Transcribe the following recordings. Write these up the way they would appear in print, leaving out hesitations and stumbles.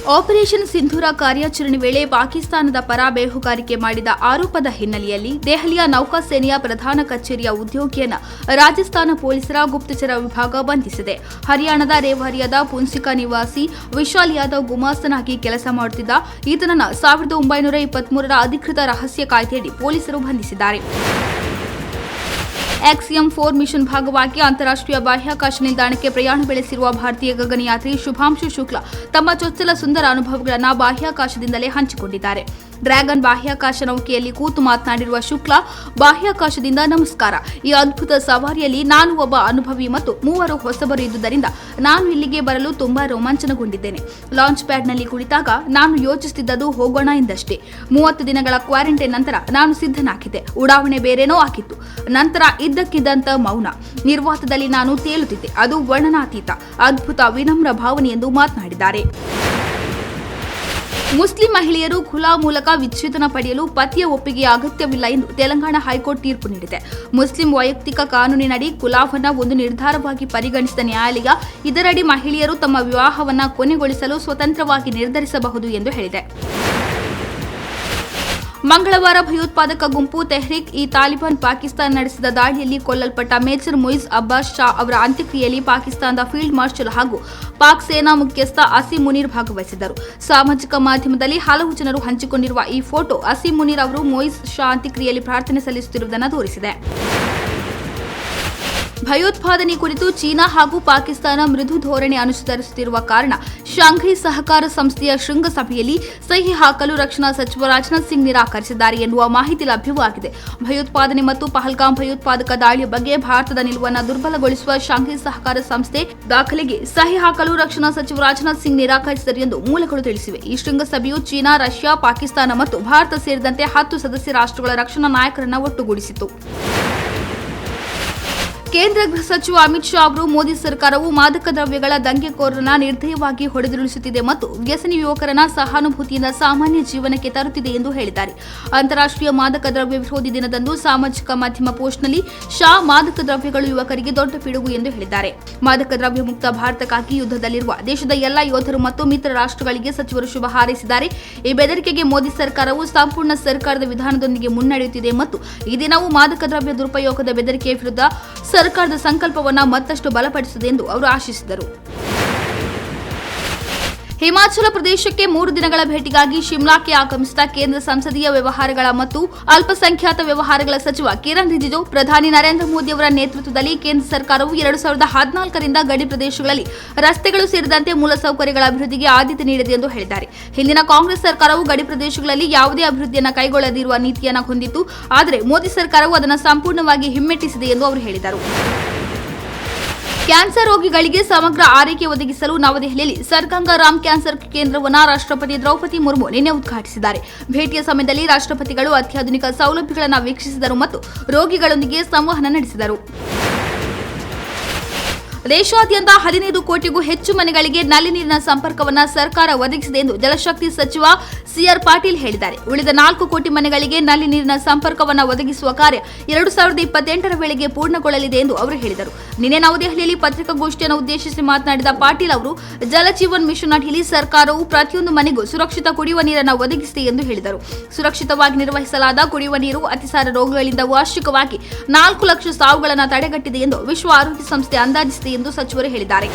Operation ಸಿಂಧೂರ ಕಾರ್ಯಾಚರಣೆ ವೇಳೆ ಪಾಕಿಸ್ತಾನದ ಪರ ಬೇಹುಗಾರಿಕೆ ಮಾಡಿದ ಆರೋಪದ ಹಿನ್ನೆಲೆಯಲ್ಲಿ ದೆಹಲಿಯ ನೌಕಾಸೇನೆಯ ಪ್ರಧಾನ ಕಚೇರಿಯ ಉದ್ಯೋಗಿಯನ್ನು ರಾಜಸ್ಥಾನ ಪೊಲೀಸರ ಗುಪ್ತಚರ ವಿಭಾಗ ಬಂಧಿಸಿದೆ. ಹರಿಯಾಣದ ರೇವಾರಿಯಾದ ಪುನ್ಸಿಕಾ ನಿವಾಸಿ ವಿಶಾಲ್ ಯಾದವ್ ಗುಮಾಸ್ತನಾಗಿ ಕೆಲಸ ಮಾಡುತ್ತಿದ್ದ ಈತನನ್ನು 1923ರ ಅಧಿಕೃತ ರಹಸ್ಯ ಕಾಯ್ದೆಯಡಿ ಪೊಲೀಸರು ಬಂಧಿಸಿದ್ದಾರೆ. XM-4 ಮಿಷನ್ ಭಾಗವಾಗಿ ಅಂತಾರಾಷ್ಟ್ರೀಯ ಬಾಹ್ಯಾಕಾಶ ನಿಲ್ದಾಣಕ್ಕೆ ಪ್ರಯಾಣ ಬೆಳೆಸಿರುವ ಭಾರತೀಯ ಗಗನಯಾತ್ರಿ ಶುಭಾಂಶು ಶುಕ್ಲಾ ತಮ್ಮ ಚೊಚ್ಚಲ ಸುಂದರ ಅನುಭವಗಳನ್ನು ಬಾಹ್ಯಾಕಾಶದಿಂದಲೇ ಹಂಚಿಕೊಂಡಿದ್ದಾರೆ. ಡ್ರ್ಯಾಗನ್ ಬಾಹ್ಯಾಕಾಶ ನೌಕೆಯಲ್ಲಿ ಕೂತು ಮಾತನಾಡಿರುವ ಶುಕ್ಲಾ, ಬಾಹ್ಯಾಕಾಶದಿಂದ ನಮಸ್ಕಾರ. ಈ ಅದ್ಭುತ ಸವಾರಿಯಲ್ಲಿ ನಾನು ಒಬ್ಬ ಅನುಭವಿ ಮತ್ತು 3 ಹೊಸಬರು ಇದ್ದುದರಿಂದ ನಾನು ಇಲ್ಲಿಗೆ ಬರಲು ತುಂಬಾ ರೋಮಾಂಚನಗೊಂಡಿದ್ದೇನೆ. ಲಾಂಚ್ ಪ್ಯಾಡ್ನಲ್ಲಿ ಕುಳಿತಾಗ ನಾನು ಯೋಚಿಸುತ್ತಿದ್ದದು ಹೋಗೋಣ ಎಂದಷ್ಟೇ. 30 ದಿನಗಳ ಕ್ವಾರಂಟೈನ್ ನಂತರ ನಾನು ಸಿದ್ಧನಾಗಿದ್ದೆ. ಉಡಾವಣೆ ಬೇರೇನೋ ಆಗಿತ್ತು. ನಂತರ ಇದ್ದಕ್ಕಿದ್ದಂತ ಮೌನ. ನಿರ್ವಾತದಲ್ಲಿ ನಾನು ತೇಲುತ್ತಿದ್ದೆ. ಅದು ವರ್ಣನಾತೀತ, ಅದ್ಭುತ, ವಿನಮ್ರ ಭಾವನೆ ಎಂದು ಮಾತನಾಡಿದ್ದಾರೆ. ಮುಸ್ಲಿಂ ಮಹಿಳೆಯರು ಖುಲಾ ಮೂಲಕ ವಿಚ್ಛೇದನ ಪಡೆಯಲು ಪತಿಯ ಒಪ್ಪಿಗೆಯ ಅಗತ್ಯವಿಲ್ಲ ಎಂದು ತೆಲಂಗಾಣ ಹೈಕೋರ್ಟ್ ತೀರ್ಪು ನೀಡಿದೆ. ಮುಸ್ಲಿಂ ವೈಯಕ್ತಿಕ ಕಾನೂನಿನಡಿ ಖುಲಾವನ್ನು ಒಂದು ನಿರ್ಧಾರವಾಗಿ ಪರಿಗಣಿಸಿದ ನ್ಯಾಯಾಲಯ ಇದರಡಿ ಮಹಿಳೆಯರು ತಮ್ಮ ವಿವಾಹವನ್ನು ಕೊನೆಗೊಳಿಸಲು ಸ್ವತಂತ್ರವಾಗಿ ನಿರ್ಧರಿಸಬಹುದು ಎಂದು ಹೇಳಿದೆ. ಮಂಗಳವಾರ ಭಯೋತ್ಪಾದಕ ಗುಂಪು ತೆಹ್ರೀಕ್-ಇ-ತಾಲಿಬಾನ್ ಪಾಕಿಸ್ತಾನ ನಡೆಸಿದ ದಾಳಿಯಲ್ಲಿ ಕೊಲ್ಲಲ್ಪಟ್ಟ ಮೇಜರ್ ಮುಯಿಜ್ ಅಬ್ಬಾಸ್ ಶಾ ಅವರ ಅಂತ್ಯಕ್ರಿಯೆಯಲ್ಲಿ ಪಾಕಿಸ್ತಾನದ ಫೀಲ್ಡ್ ಮಾರ್ಷಲ್ ಹಾಗೂ ಪಾಕ್ ಸೇನಾ ಮುಖ್ಯಸ್ಥ ಅಸೀಂ ಮುನೀರ್ ಭಾಗವಹಿಸಿದ್ದರು. ಸಾಮಾಜಿಕ ಮಾಧ್ಯಮದಲ್ಲಿ ಹಲವು ಜನರು ಹಂಚಿಕೊಂಡಿರುವ ಈ ಫೋಟೋ ಅಸೀಂ ಮುನೀರ್ ಅವರು ಮುಯಿಜ್ ಶಾ ಅಂತ್ಯಕ್ರಿಯೆಯಲ್ಲಿ ಪ್ರಾರ್ಥನೆ ಸಲ್ಲಿಸುತ್ತಿರುವುದನ್ನು ತೋರಿಸಿದೆ. ಭಯೋತ್ಪಾದನೆ ಕುರಿತು ಚೀನಾ ಹಾಗೂ ಪಾಕಿಸ್ತಾನ ಮೃದು ಧೋರಣೆ ಅನುಸರಿಸುತ್ತಿರುವ ಕಾರಣ ಶಾಂಘೈ ಸಹಕಾರ ಸಂಸ್ಥೆಯ ಶೃಂಗಸಭೆಯಲ್ಲಿ ಸಹಿ ಹಾಕಲು ರಕ್ಷಣಾ ಸಚಿವ ರಾಜನಾಥ್ ಸಿಂಗ್ ನಿರಾಕರಿಸಿದ್ದಾರೆ ಎನ್ನುವ ಮಾಹಿತಿ ಲಭ್ಯವಾಗಿದೆ. ಭಯೋತ್ಪಾದನೆ ಮತ್ತು ಪಹಲ್ಗಾಮ್ ಭಯೋತ್ಪಾದಕ ದಾಳಿಯ ಬಗ್ಗೆ ಭಾರತದ ನಿಲುವನ್ನು ದುರ್ಬಲಗೊಳಿಸುವ ಶಾಂಘೈ ಸಹಕಾರ ಸಂಸ್ಥೆ ದಾಖಲೆಗೆ ಸಹಿ ಹಾಕಲು ರಕ್ಷಣಾ ಸಚಿವ ರಾಜನಾಥ್ ಸಿಂಗ್ ನಿರಾಕರಿಸಿದರು ಎಂದು ಮೂಲಗಳು ತಿಳಿಸಿವೆ. ಈ ಶೃಂಗಸಭೆಯು ಚೀನಾ, ರಷ್ಯಾ, ಪಾಕಿಸ್ತಾನ ಮತ್ತು ಭಾರತ ಸೇರಿದಂತೆ 10 ಸದಸ್ಯ ರಾಷ್ಟ್ರಗಳ ರಕ್ಷಣಾ ನಾಯಕರನ್ನು ಒಟ್ಟುಗೂಡಿಸಿತು. ಕೇಂದ್ರ ಗೃಹ ಸಚಿವ ಅಮಿತ್ ಶಾ ಅವರು ಮೋದಿ ಸರ್ಕಾರವು ಮಾದಕ ದ್ರವ್ಯಗಳ ದಂಗೆಕೋರರನ್ನು ನಿರ್ದಯವಾಗಿ ಹೊಡೆದುರುಳಿಸುತ್ತಿದೆ ಮತ್ತು ವ್ಯಸನಿ ಯುವಕರನ್ನ ಸಹಾನುಭೂತಿಯಿಂದ ಸಾಮಾನ್ಯ ಜೀವನಕ್ಕೆ ತರುತ್ತಿದೆ ಎಂದು ಹೇಳಿದ್ದಾರೆ. ಅಂತಾರಾಷ್ಟ್ರೀಯ ಮಾದಕ ದ್ರವ್ಯ ವಿರೋಧಿ ದಿನದಂದು ಸಾಮಾಜಿಕ ಮಾಧ್ಯಮ ಪೋಸ್ಟ್ನಲ್ಲಿ ಶಾ ಮಾದಕ ದ್ರವ್ಯಗಳು ಯುವಕರಿಗೆ ದೊಡ್ಡ ಪಿಡುಗು ಎಂದು ಹೇಳಿದ್ದಾರೆ. ಮಾದಕ ದ್ರವ್ಯ ಮುಕ್ತ ಭಾರತಕ್ಕಾಗಿ ಯುದ್ಧದಲ್ಲಿರುವ ದೇಶದ ಎಲ್ಲ ಯೋಧರು ಮತ್ತು ಮಿತ್ರ ರಾಷ್ಟ್ರಗಳಿಗೆ ಸಚಿವರು ಶುಭ ಹಾರೈಸಿದ್ದಾರೆ. ಈ ಬೆದರಿಕೆಗೆ ಮೋದಿ ಸರ್ಕಾರವು ಸಂಪೂರ್ಣ ಸರ್ಕಾರದ ವಿಧಾನದೊಂದಿಗೆ ಮುನ್ನಡೆಯುತ್ತಿದೆ ಮತ್ತು ಈ ದಿನವು ಮಾದಕ ದ್ರವ್ಯ ದುರುಪಯೋಗದ ಬೆದರಿಕೆಯ ವಿರುದ್ಧ ಸರ್ಕಾರದ ಸಂಕಲ್ಪವನ್ನು ಮತ್ತಷ್ಟು ಬಲಪಡಿಸಿದೆ ಎಂದು ಅವರು ಆಶಿಸಿದರು. ಹಿಮಾಚಲ ಪ್ರದೇಶಕ್ಕೆ 3 ದಿನಗಳ ಭೇಟಿಗಾಗಿ ಶಿಮ್ಲಾಕ್ಕೆ ಆಗಮಿಸಿದ ಕೇಂದ್ರ ಸಂಸದೀಯ ವ್ಯವಹಾರಗಳ ಮತ್ತು ಅಲ್ಪಸಂಖ್ಯಾತ ವ್ಯವಹಾರಗಳ ಸಚಿವ ಕಿರಣ್ ರಿಜಿಜು, ಪ್ರಧಾನಿ ನರೇಂದ್ರ ಮೋದಿ ಅವರ ನೇತೃತ್ವದಲ್ಲಿ ಕೇಂದ್ರ ಸರ್ಕಾರವು 2014ರಿಂದ ಗಡಿ ಪ್ರದೇಶಗಳಲ್ಲಿ ರಸ್ತೆಗಳು ಸೇರಿದಂತೆ ಮೂಲಸೌಕರ್ಯಗಳ ಅಭಿವೃದ್ಧಿಗೆ ಆದ್ಯತೆ ನೀಡಿದೆ ಎಂದು ಹೇಳಿದ್ದಾರೆ. ಹಿಂದಿನ ಕಾಂಗ್ರೆಸ್ ಸರ್ಕಾರವು ಗಡಿ ಪ್ರದೇಶಗಳಲ್ಲಿ ಯಾವುದೇ ಅಭಿವೃದ್ಧಿಯನ್ನು ಕೈಗೊಳ್ಳದಿರುವ ನೀತಿಯನ್ನು ಹೊಂದಿತ್ತು. ಆದರೆ ಮೋದಿ ಸರ್ಕಾರವು ಅದನ್ನು ಸಂಪೂರ್ಣವಾಗಿ ಹಿಮ್ಮೆಟ್ಟಿಸಿದೆ ಎಂದು ಅವರು ಹೇಳಿದರು. ಕ್ಯಾನ್ಸರ್ ರೋಗಿಗಳಿಗೆ ಸಮಗ್ರ ಆರೈಕೆ ಒದಗಿಸಲು ನವದೆಹಲಿಯಲ್ಲಿ ಸರ್ ಗಂಗಾ ರಾಮ್ ಕ್ಯಾನ್ಸರ್ ಕೇಂದ್ರವನ್ನು ರಾಷ್ಟ್ರಪತಿ ದ್ರೌಪದಿ ಮುರ್ಮು ನಿನ್ನೆ ಉದ್ಘಾಟಿಸಿದ್ದಾರೆ. ಭೇಟಿಯ ಸಮಯದಲ್ಲಿ ರಾಷ್ಟ್ರಪತಿಗಳು ಅತ್ಯಾಧುನಿಕ ಸೌಲಭ್ಯಗಳನ್ನು ವೀಕ್ಷಿಸಿದರು ಮತ್ತು ರೋಗಿಗಳೊಂದಿಗೆ ಸಂವಹನ ನಡೆಸಿದರು. ದೇಶಾದ್ಯಂತ 15 ಕೋಟಿಗೂ ಹೆಚ್ಚು ಮನೆಗಳಿಗೆ ನಲ್ಲಿ ನೀರಿನ ಸಂಪರ್ಕವನ್ನು ಸರ್ಕಾರ ಒದಗಿಸಿದೆ ಎಂದು ಜಲಶಕ್ತಿ ಸಚಿವ ಸಿಆರ್ ಪಾಟೀಲ್ ಹೇಳಿದ್ದಾರೆ. ಉಳಿದ 4 ಕೋಟಿ ಮನೆಗಳಿಗೆ ನಲ್ಲಿ ನೀರಿನ ಸಂಪರ್ಕವನ್ನು ಒದಗಿಸುವ ಕಾರ್ಯ 2028ರ ವೇಳೆಗೆ ಪೂರ್ಣಗೊಳ್ಳಲಿದೆ ಎಂದು ಅವರು ಹೇಳಿದರು. ನಿನ್ನೆ ನವದೆಹಲಿಯಲ್ಲಿ ಪತ್ರಿಕಾಗೋಷ್ಠಿಯನ್ನು ಉದ್ದೇಶಿಸಿ ಮಾತನಾಡಿದ ಪಾಟೀಲ್ ಅವರು, ಜಲಜೀವನ್ ಮಿಷನ್ ಅಡಿಯಲ್ಲಿ ಸರ್ಕಾರವು ಪ್ರತಿಯೊಂದು ಮನೆಗೂ ಸುರಕ್ಷಿತ ಕುಡಿಯುವ ನೀರನ್ನು ಒದಗಿಸಿದೆ ಎಂದು ಹೇಳಿದರು. ಸುರಕ್ಷಿತವಾಗಿ ನಿರ್ವಹಿಸಲಾದ ಕುಡಿಯುವ ನೀರು ಅತಿಸಾರ ರೋಗಗಳಿಂದ ವಾರ್ಷಿಕವಾಗಿ 4 ಲಕ್ಷ ಸಾವುಗಳನ್ನು ತಡೆಗಟ್ಟಿದೆ ಎಂದು ವಿಶ್ವ ಆರೋಗ್ಯ ಸಂಸ್ಥೆ ಅಂದಾಜಿಸಿದೆ ಎಂದು ಸಚಿವರು ಹೇಳಿದ್ದಾರೆ.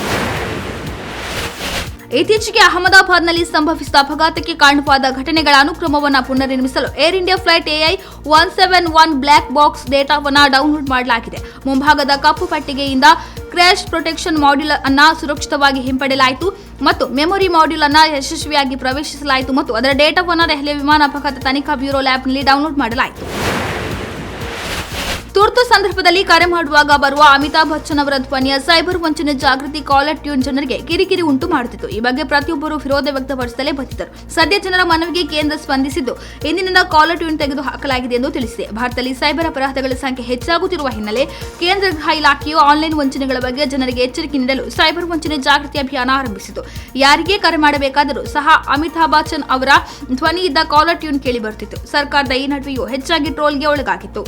ಇತ್ತೀಚೆಗೆ ಅಹಮದಾಬಾದ್ನಲ್ಲಿ ಸಂಭವಿಸಿದ ಅಪಘಾತಕ್ಕೆ ಕಾರಣವಾದ ಘಟನೆಗಳ ಅನುಕ್ರಮವನ್ನು ಪುನರ್ನಿರ್ಮಿಸಲು air India flight AI-171 black box ಡೇಟಾವನ್ನು ಡೌನ್ಲೋಡ್ ಮಾಡಲಾಗಿದೆ. ಮುಂಭಾಗದ ಕಪ್ಪು ಪಟ್ಟಿಗೆಯಿಂದ ಕ್ರ್ಯಾಶ್ ಪ್ರೊಟೆಕ್ಷನ್ ಮಾಡ್ಯೂಲ್ ಅನ್ನು ಸುರಕ್ಷಿತವಾಗಿ ಹಿಂಪಡೆಯಲಾಯಿತು ಮತ್ತು ಮೆಮೊರಿ ಮಾಡ್ಯೂಲ್ ಅನ್ನು ಯಶಸ್ವಿಯಾಗಿ ಪ್ರವೇಶಿಸಲಾಯಿತು ಮತ್ತು ಅದರ ಡೇಟಾವನ್ನು ದೆಹಲಿಯ ವಿಮಾನ ಅಪಘಾತ ತನಿಖಾ ಬ್ಯೂರೋ ಲ್ಯಾಬ್ನಲ್ಲಿ ಡೌನ್ಲೋಡ್ ಮಾಡಲಾಯಿತು. ತುರ್ತು ಸಂದರ್ಭದಲ್ಲಿ ಕರೆ ಮಾಡುವಾಗ ಬರುವ ಅಮಿತಾಬ್ ಬಚ್ಚನ್ ಅವರ ಧ್ವನಿಯ ಸೈಬರ್ ವಂಚನೆ ಜಾಗೃತಿ ಕಾಲರ್ ಟ್ಯೂನ್ ಜನರಿಗೆ ಕಿರಿಕಿರಿ ಉಂಟು ಮಾಡುತ್ತಿತ್ತು. ಈ ಬಗ್ಗೆ ಪ್ರತಿಯೊಬ್ಬರು ವಿರೋಧ ವ್ಯಕ್ತಪಡಿಸಲೇ ಬಂದಿದ್ದರು. ಸದ್ಯ ಜನರ ಮನವಿಗೆ ಕೇಂದ್ರ ಸ್ಪಂದಿಸಿದ್ದು ಇಂದಿನಿಂದ ಕಾಲರ್ ಟ್ಯೂನ್ ತೆಗೆದು ಹಾಕಲಾಗಿದೆ ಎಂದು ತಿಳಿಸಿದೆ. ಭಾರತದಲ್ಲಿ ಸೈಬರ್ ಅಪರಾಧಗಳ ಸಂಖ್ಯೆ ಹೆಚ್ಚಾಗುತ್ತಿರುವ ಹಿನ್ನೆಲೆ ಕೇಂದ್ರ ಗೃಹ ಇಲಾಖೆಯು ಆನ್ಲೈನ್ ವಂಚನೆಗಳ ಬಗ್ಗೆ ಜನರಿಗೆ ಎಚ್ಚರಿಕೆ ನೀಡಲು ಸೈಬರ್ ವಂಚನೆ ಜಾಗೃತಿ ಅಭಿಯಾನ ಆರಂಭಿಸಿತು. ಯಾರಿಗೆ ಕರೆ ಮಾಡಬೇಕಾದರೂ ಸಹ ಅಮಿತಾಬ್ ಬಚ್ಚನ್ ಅವರ ಧ್ವನಿ ಇದ್ದ ಕಾಲರ್ ಟ್ಯೂನ್ ಕೇಳಿ ಬರುತ್ತಿತ್ತು. ಸರ್ಕಾರದ ಈ ನಡುವೆಯೂ ಹೆಚ್ಚಾಗಿ ಟ್ರೋಲ್ಗೆ ಒಳಗಾಗಿತ್ತು.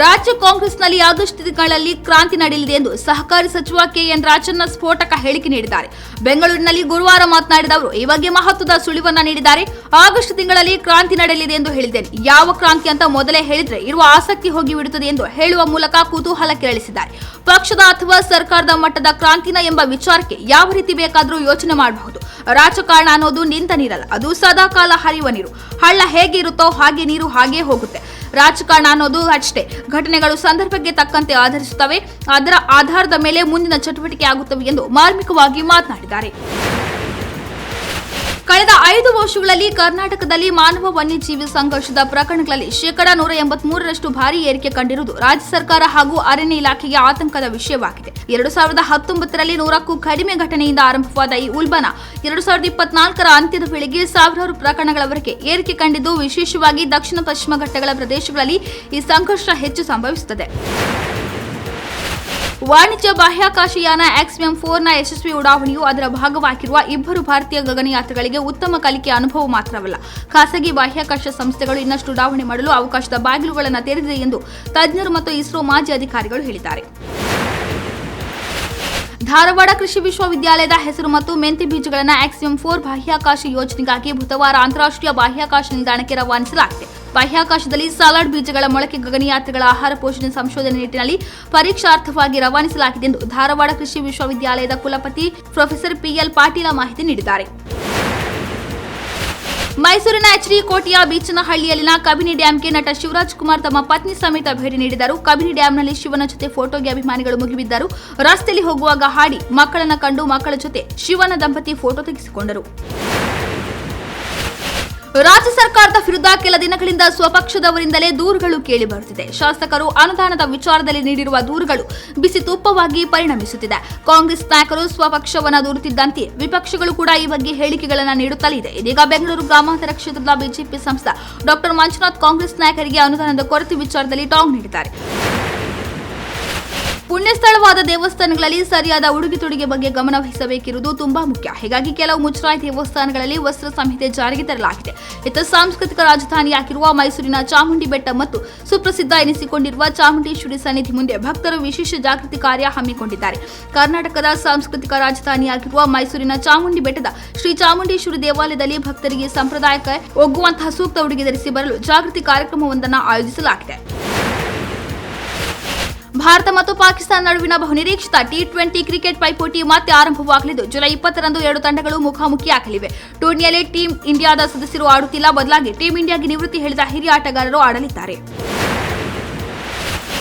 ರಾಜ್ಯ ಕಾಂಗ್ರೆಸ್ನಲ್ಲಿ ಆಗಸ್ಟ್ ತಿಂಗಳಲ್ಲಿ ಕ್ರಾಂತಿ ನಡೆಯಲಿದೆ ಎಂದು ಸಹಕಾರಿ ಸಚಿವ ಕೆಎನ್ ರಾಜಣ್ಣ ಸ್ಫೋಟಕ ಹೇಳಿಕೆ ನೀಡಿದ್ದಾರೆ. ಬೆಂಗಳೂರಿನಲ್ಲಿ ಗುರುವಾರ ಮಾತನಾಡಿದ ಅವರು ಈ ಬಗ್ಗೆ ಮಹತ್ವದ ಸುಳಿವನ್ನ ನೀಡಿದ್ದಾರೆ. ಆಗಸ್ಟ್ ತಿಂಗಳಲ್ಲಿ ಕ್ರಾಂತಿ ನಡೆಯಲಿದೆ ಎಂದು ಹೇಳಿದ್ದೇನೆ. ಯಾವ ಕ್ರಾಂತಿ ಅಂತ ಮೊದಲೇ ಹೇಳಿದ್ರೆ ಇರುವ ಆಸಕ್ತಿ ಹೋಗಿಬಿಡುತ್ತದೆ ಎಂದು ಹೇಳುವ ಮೂಲಕ ಕುತೂಹಲ ಕೆರಳಿಸಿದ್ದಾರೆ. ಪಕ್ಷದ ಅಥವಾ ಸರ್ಕಾರದ ಮಟ್ಟದ ಕ್ರಾಂತಿನ ಎಂಬ ವಿಚಾರಕ್ಕೆ ಯಾವ ರೀತಿ ಬೇಕಾದರೂ ಯೋಚನೆ ಮಾಡಬಹುದು. ರಾಜಕಾರಣ ಅನ್ನೋದು ನಿಂತ ನೀರಲ್ಲ, ಅದು ಸದಾಕಾಲ ಹರಿಯುವ ನೀರು. ಹಳ್ಳ ಹೇಗೆ ಇರುತ್ತೋ ಹಾಗೆ ನೀರು ಹಾಗೆ ಹೋಗುತ್ತೆ. ರಾಜಕಾರಣ ಅನ್ನೋದು ಅಷ್ಟೇ, ಘಟನೆಗಳು ಸಂದರ್ಭಕ್ಕೆ ತಕ್ಕಂತೆ ಆಧರಿಸುತ್ತವೆ, ಅದರ ಆಧಾರದ ಮೇಲೆ ಮುಂದಿನ ಚಟುವಟಿಕೆ ಆಗುತ್ತವೆ ಎಂದು ಮಾರ್ಮಿಕವಾಗಿ ಮಾತನಾಡಿದ್ದಾರೆ. ಕಳೆದ 5 ವರ್ಷಗಳಲ್ಲಿ ಕರ್ನಾಟಕದಲ್ಲಿ ಮಾನವ ವನ್ಯಜೀವಿ ಸಂಘರ್ಷದ ಪ್ರಕರಣಗಳಲ್ಲಿ 183% ಭಾರಿ ಏರಿಕೆ ಕಂಡಿರುವುದು ರಾಜ್ಯ ಸರ್ಕಾರ ಹಾಗೂ ಅರಣ್ಯ ಇಲಾಖೆಗೆ ಆತಂಕದ ವಿಷಯವಾಗಿದೆ. 2019ರಲ್ಲಿ 100ಕ್ಕೂ ಕಡಿಮೆ ಘಟನೆಯಿಂದ ಆರಂಭವಾದ ಈ ಉಲ್ಬಣ 2024ರ ಅಂತ್ಯದ ವೇಳೆಗೆ ಸಾವಿರಾರು ಪ್ರಕರಣಗಳವರೆಗೆ ಏರಿಕೆ ಕಂಡಿದ್ದು, ವಿಶೇಷವಾಗಿ ದಕ್ಷಿಣ ಪಶ್ಚಿಮ ಘಟ್ಟಗಳ ಪ್ರದೇಶಗಳಲ್ಲಿ ಈ ಸಂಘರ್ಷ ಹೆಚ್ಚು ಸಂಭವಿಸುತ್ತದೆ. ವಾಣಿಜ್ಯ ಬಾಹ್ಯಾಕಾಶಯಾನ XM-4ನ ಯಶಸ್ವಿ ಉಡಾವಣೆಯು ಅದರ ಭಾಗವಾಗಿರುವ 2 ಭಾರತೀಯ ಗಗನಯಾತ್ರಿಗಳಿಗೆ ಉತ್ತಮ ಕಲಿಕೆ ಅನುಭವ ಮಾತ್ರವಲ್ಲ, ಖಾಸಗಿ ಬಾಹ್ಯಾಕಾಶ ಸಂಸ್ಥೆಗಳು ಇನ್ನಷ್ಟು ಉಡಾವಣೆ ಮಾಡಲು ಅವಕಾಶದ ಬಾಗಿಲುಗಳನ್ನು ತೆರೆದಿದೆ ಎಂದು ತಜ್ಞರು ಮತ್ತು ಇಸ್ರೋ ಮಾಜಿ ಅಧಿಕಾರಿಗಳು ಹೇಳಿದ್ದಾರೆ. ಧಾರವಾಡ ಕೃಷಿ ವಿಶ್ವವಿದ್ಯಾಲಯದ ಹೆಸರು ಮತ್ತು ಮೆಂತೆ ಬೀಜಗಳನ್ನು XM-4 ಬಾಹ್ಯಾಕಾಶ ಯೋಜನೆಗಾಗಿ ಬುಧವಾರ ಅಂತಾರಾಷ್ಟ್ರೀಯ ಬಾಹ್ಯಾಕಾಶ ನಿಲ್ದಾಣಕ್ಕೆ ರವಾನಿಸಲಾಗಿದೆ. ಬಾಹ್ಯಾಕಾಶದಲ್ಲಿ ಸಲಾಡ್ ಬೀಜಗಳ ಮೊಳಕೆ ಗಗನಯಾತ್ರಿಗಳ ಆಹಾರ ಪೋಷಣೆ ಸಂಶೋಧನೆ ನಿಟ್ಟಿನಲ್ಲಿ ಪರೀಕ್ಷಾರ್ಥವಾಗಿ ರವಾನಿಸಲಾಗಿದೆ ಎಂದು ಧಾರವಾಡ ಕೃಷಿ ವಿಶ್ವವಿದ್ಯಾಲಯದ ಕುಲಪತಿ ಪ್ರೊಫೆಸರ್ PL ಪಾಟೀಲ ಮಾಹಿತಿ ನೀಡಿದ್ದಾರೆ. ಮೈಸೂರಿನ HD ಕೋಟೆಯ ಬೀಚನಹಳ್ಳಿಯಲ್ಲಿನ ಕಬಿನಿ ಡ್ಯಾಂಗೆ ನಟ ಶಿವರಾಜ್ ಕುಮಾರ್ ತಮ್ಮ ಪತ್ನಿ ಸಮೇತ ಭೇಟಿ ನೀಡಿದರು. ಕಬಿನಿ ಡ್ಯಾಂನಲ್ಲಿ ಶಿವನ ಜೊತೆ ಫೋಟೋಗೆ ಅಭಿಮಾನಿಗಳು ಮುಗಿಬಿದ್ದರು. ರಸ್ತೆಯಲ್ಲಿ ಹೋಗುವಾಗ ಹಾಡಿ ಮಕ್ಕಳನ್ನ ಕಂಡು ಮಕ್ಕಳ ಜೊತೆ ಶಿವನ ದಂಪತಿ ಫೋಟೋ ತೆಗೆಸಿಕೊಂಡರು. ರಾಜ್ಯ ಸರ್ಕಾರದ ವಿರುದ್ಧ ಕೆಲ ದಿನಗಳಿಂದ ಸ್ವಪಕ್ಷದವರಿಂದಲೇ ದೂರುಗಳು ಕೇಳಿಬರುತ್ತಿದೆ. ಶಾಸಕರು ಅನುದಾನದ ವಿಚಾರದಲ್ಲಿ ನೀಡಿರುವ ದೂರುಗಳು ಬಿಸಿ ತುಪ್ಪವಾಗಿ ಪರಿಣಮಿಸುತ್ತಿದೆ. ಕಾಂಗ್ರೆಸ್ ನಾಯಕರು ಸ್ವಪಕ್ಷವನ್ನ ದೂರುತ್ತಿದ್ದಂತೆ ವಿಪಕ್ಷಗಳು ಕೂಡ ಈ ಬಗ್ಗೆ ಹೇಳಿಕೆಗಳನ್ನು ನೀಡುತ್ತಲೇ ಇದೆ. ಇದೀಗ ಬೆಂಗಳೂರು ಗ್ರಾಮಾಂತರ ಕ್ಷೇತ್ರದ ಬಿಜೆಪಿ ಸಂಸದ ಡಾ ಮಂಜುನಾಥ್ ಕಾಂಗ್ರೆಸ್ ನಾಯಕರಿಗೆ ಅನುದಾನದ ಕೊರತೆ ವಿಚಾರದಲ್ಲಿ ಟಾಂಗ್ ನೀಡಿದ್ದಾರೆ. ಪುಣ್ಯಸ್ಥಳವಾದ ದೇವಸ್ಥಾನಗಳಲ್ಲಿ ಸರಿಯಾದ ಉಡುಗೆ ತೊಡುಗೆ ಬಗ್ಗೆ ಗಮನ ವಹಿಸಬೇಕಿರುವುದು ತುಂಬಾ ಮುಖ್ಯ. ಹೀಗಾಗಿ ಕೆಲವು ಮುಚ್ಚರಾಯಿ ದೇವಸ್ಥಾನಗಳಲ್ಲಿ ವಸ್ತ್ರ ಸಂಹಿತೆ ಜಾರಿಗೆ ತರಲಾಗಿದೆ. ಇತ್ತ ಸಾಂಸ್ಕೃತಿಕ ರಾಜಧಾನಿಯಾಗಿರುವ ಮೈಸೂರಿನ ಚಾಮುಂಡಿ ಬೆಟ್ಟ ಮತ್ತು ಸುಪ್ರಸಿದ್ಧ ಎನಿಸಿಕೊಂಡಿರುವ ಚಾಮುಂಡೇಶ್ವರಿ ಸನ್ನಿಧಿ ಮುಂದೆ ಭಕ್ತರು ವಿಶೇಷ ಜಾಗೃತಿ ಕಾರ್ಯ ಹಮ್ಮಿಕೊಂಡಿದ್ದಾರೆ. ಕರ್ನಾಟಕದ ಸಾಂಸ್ಕೃತಿಕ ರಾಜಧಾನಿಯಾಗಿರುವ ಮೈಸೂರಿನ ಚಾಮುಂಡಿ ಬೆಟ್ಟದ ಶ್ರೀ ಚಾಮುಂಡೇಶ್ವರಿ ದೇವಾಲಯದಲ್ಲಿ ಭಕ್ತರಿಗೆ ಸಂಪ್ರದಾಯಕ್ಕೆ ಒಗ್ಗುವಂತಹ ಸೂಕ್ತ ಉಡುಗೆ ಧರಿಸಿ ಬರಲು ಜಾಗೃತಿ ಕಾರ್ಯಕ್ರಮವೊಂದನ್ನು ಆಯೋಜಿಸಲಾಗಿದೆ. ಭಾರತ ಮತ್ತು ಪಾಕಿಸ್ತಾನ ನಡುವಿನ ಬಹುನಿರೀಕ್ಷಿತ T20 ಕ್ರಿಕೆಟ್ ಪೈಪೋಟಿ ಮತ್ತೆ ಆರಂಭವಾಗಲಿದ್ದು, ಜುಲೈ 20ರಂದು 2 ತಂಡಗಳು ಮುಖಾಮುಖಿಯಾಗಲಿವೆ. ಟೂರ್ನಿಯಲ್ಲಿ ಟೀಂ ಇಂಡಿಯಾದ ಸದಸ್ಯರು ಆಡುತ್ತಿಲ್ಲ, ಬದಲಾಗಿ ಟೀಂ ಇಂಡಿಯಾಗೆ ನಿವೃತ್ತಿ ಹೇಳಿದ ಹಿರಿಯ ಆಟಗಾರರು ಆಡಲಿದ್ದಾರೆ.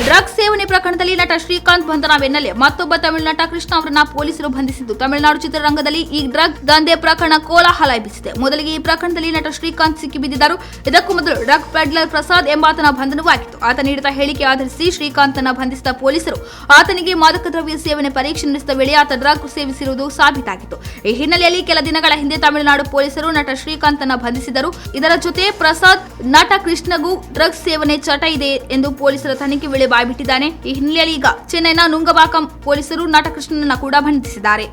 ಡ್ರಗ್ಸ್ ಸೇವನೆ ಪ್ರಕರಣದಲ್ಲಿ ನಟ ಶ್ರೀಕಾಂತ್ ಬಂಧನ ಬೆನ್ನಲ್ಲೇ ಮತ್ತೊಬ್ಬ ತಮಿಳು ನಟ ಕೃಷ್ಣ ಅವರನ್ನ ಪೊಲೀಸರು ಬಂಧಿಸಿದ್ದು, ತಮಿಳುನಾಡು ಚಿತ್ರರಂಗದಲ್ಲಿ ಈ ಡ್ರಗ್ ದಂಧೆ ಪ್ರಕರಣ ಕೋಲಾಹಲ ಎಬ್ಬಿಸಿದೆ. ಮೊದಲಿಗೆ ಈ ಪ್ರಕರಣದಲ್ಲಿ ನಟ ಶ್ರೀಕಾಂತ್ ಸಿಕ್ಕಿಬಿದ್ದಿದ್ದರು. ಇದಕ್ಕೂ ಮೊದಲು ಡ್ರಗ್ ಪೆಡ್ಲರ್ ಪ್ರಸಾದ್ ಎಂಬಾತನ ಬಂಧನವಾಗಿತ್ತು. ಆತ ನೀಡಿದ ಹೇಳಿಕೆ ಆಧರಿಸಿ ಶ್ರೀಕಾಂತ್ ಅನ್ನ ಬಂಧಿಸಿದ ಪೊಲೀಸರು ಆತನಿಗೆ ಮಾದಕ ದ್ರವ್ಯ ಸೇವನೆ ಪರೀಕ್ಷೆ ನಡೆಸಿದ ವೇಳೆ ಆತ ಡ್ರಗ್ ಸೇವಿಸಿರುವುದು ಸಾಬೀತಾಗಿತ್ತು. ಈ ಹಿನ್ನೆಲೆಯಲ್ಲಿ ಕೆಲ ದಿನಗಳ ಹಿಂದೆ ತಮಿಳುನಾಡು ಪೊಲೀಸರು ನಟ ಶ್ರೀಕಾಂತ್ ಅನ್ನ ಬಂಧಿಸಿದರು. ಇದರ ಜೊತೆ ಪ್ರಸಾದ್ ನಟ ಕೃಷ್ಣಗೂ ಡ್ರಗ್ಸ್ ಸೇವನೆ ಚಟ ಇದೆ ಎಂದು ಪೊಲೀಸರ ತನಿಖೆ ವೇಳೆ ಬಾಯ್ಬಿಟ್ಟಿದ್ದಾನೆ. ಈ ಹಿನ್ನೆಲೆಯಲ್ಲಿ ಈಗ ಚೆನ್ನೈನ ನುಂಗಬಾಕಂ ಪೊಲೀಸರು ನಟ ಕೃಷ್ಣನನ್ನ ಕೂಡ ಬಂಧಿಸಿದ್ದಾರೆ.